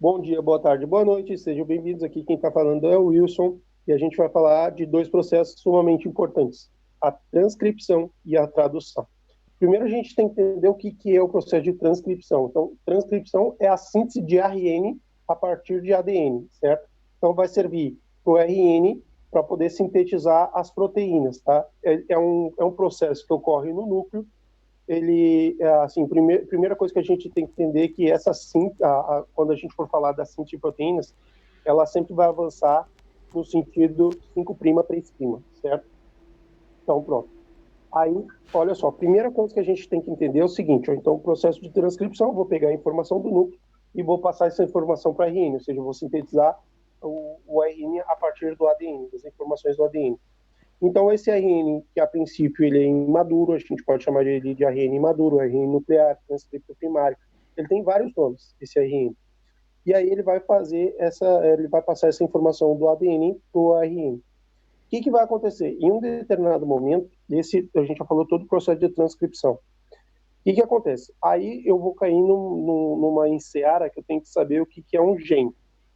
Bom dia, boa tarde, boa noite, sejam bem-vindos aqui. Quem está falando é o Wilson e a gente vai falar de dois processos sumamente importantes, a transcrição e a tradução. Primeiro, a gente tem que entender o que é o processo de transcrição. Então, transcrição é a síntese de RN a partir de ADN, certo? Então, vai servir para o RN para poder sintetizar as proteínas, tá? É um processo que ocorre no núcleo. Ele, assim, primeira coisa que a gente tem que entender é que quando a gente for falar da síntese de proteínas, ela sempre vai avançar no sentido 5' 3', certo? Então, pronto. Aí, olha só, a primeira coisa que a gente tem que entender é o seguinte, ó, então o processo de transcrição, eu vou pegar a informação do núcleo e vou passar essa informação para a RN, ou seja, eu vou sintetizar o RN a partir do ADN, das informações do ADN. Então, esse RN, que a princípio ele é imaduro, a gente pode chamar ele de RN imaduro, RN nuclear, transcrito primário, ele tem vários nomes, esse RN. E aí ele vai passar essa informação do ADN para o RN. O que vai acontecer? Em um determinado momento, a gente já falou todo o processo de transcrição. O que acontece? Aí eu vou cair numa enseara que eu tenho que saber o que é um gene.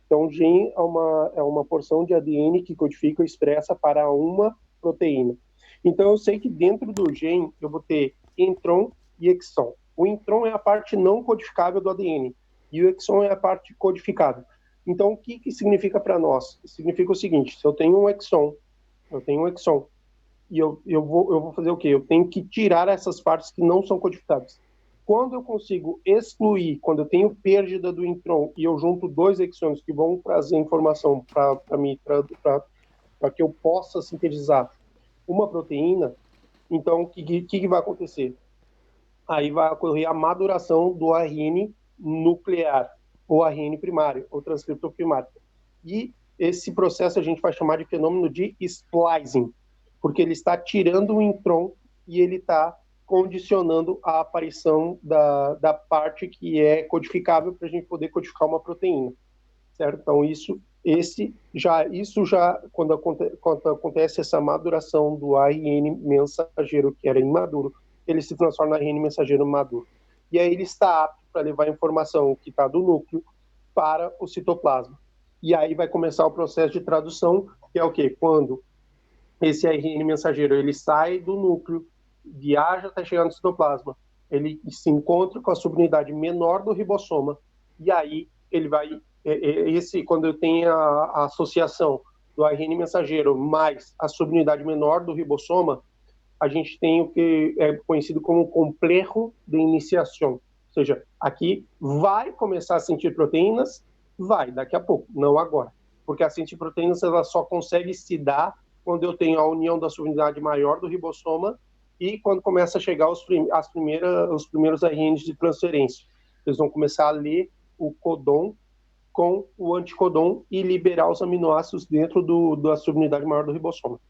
Então, um gene é uma porção de ADN que codifica ou expressa para uma proteína. Então, eu sei que dentro do gene eu vou ter intron e exon. O intron é a parte não codificável do ADN e o exon é a parte codificada. Então, o que significa para nós? Significa o seguinte, se eu tenho um exon, e eu vou fazer o quê? Eu tenho que tirar essas partes que não são codificadas. Quando eu consigo excluir, quando eu tenho perda do intron e eu junto dois exons que vão trazer informação para que eu possa sintetizar uma proteína, então o que vai acontecer? Aí vai ocorrer a maduração do ARN nuclear, ou ARN primário, ou transcritor primário. E esse processo a gente vai chamar de fenômeno de splicing, porque ele está tirando o intron e ele está condicionando a aparição da parte que é codificável para a gente poder codificar uma proteína, certo? Então, isso já quando acontece essa maduração do ARN mensageiro, que era imaduro, ele se transforma no ARN mensageiro maduro. E aí ele está apto para levar a informação que está do núcleo para o citoplasma. E aí vai começar o processo de tradução, que é o quê? Quando esse ARN mensageiro ele sai do núcleo, viaja até chegar no citoplasma, ele se encontra com a subunidade menor do ribossoma, e aí ele vai, quando eu tenho a associação do ARN mensageiro mais a subunidade menor do ribossoma, a gente tem o que é conhecido como complexo de iniciação. Ou seja, aqui vai começar a sentir proteínas, daqui a pouco, não agora. Porque a sentir proteínas ela só consegue se dar quando eu tenho a união da subunidade maior do ribossoma e quando começa a chegar os primeiros RNs de transferência. Eles vão começar a ler o codon com o anticodon e liberar os aminoácidos dentro da subunidade maior do ribossoma,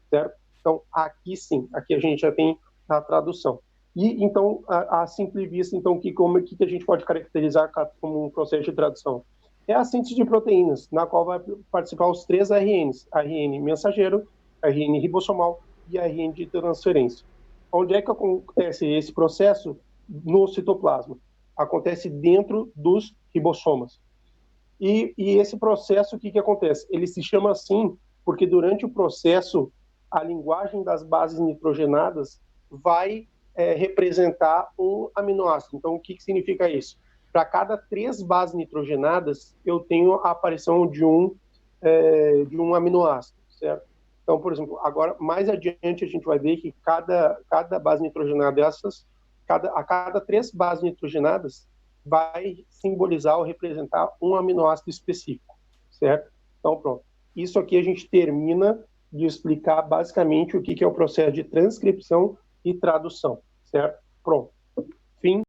certo? Então, aqui sim, aqui a gente já tem a tradução. E, então, a simples vista, então, que a gente pode caracterizar como um processo de tradução? É a síntese de proteínas, na qual vai participar os três RNs, RN mensageiro, RN ribossomal e RN de transferência. Onde é que acontece esse processo? No citoplasma. Acontece dentro dos ribossomas. E esse processo, o que acontece? Ele se chama assim porque durante o processo a linguagem das bases nitrogenadas vai representar um aminoácido. Então, o que significa isso? Para cada 3 bases nitrogenadas, eu tenho a aparição de um aminoácido, certo? Então, por exemplo, agora, mais adiante, a gente vai ver que cada base nitrogenada dessas, a cada 3 bases nitrogenadas, vai simbolizar ou representar um aminoácido específico, certo? Então, pronto. Isso aqui a gente termina de explicar basicamente o que é o processo de transcrição e tradução, certo? Pronto. Fim.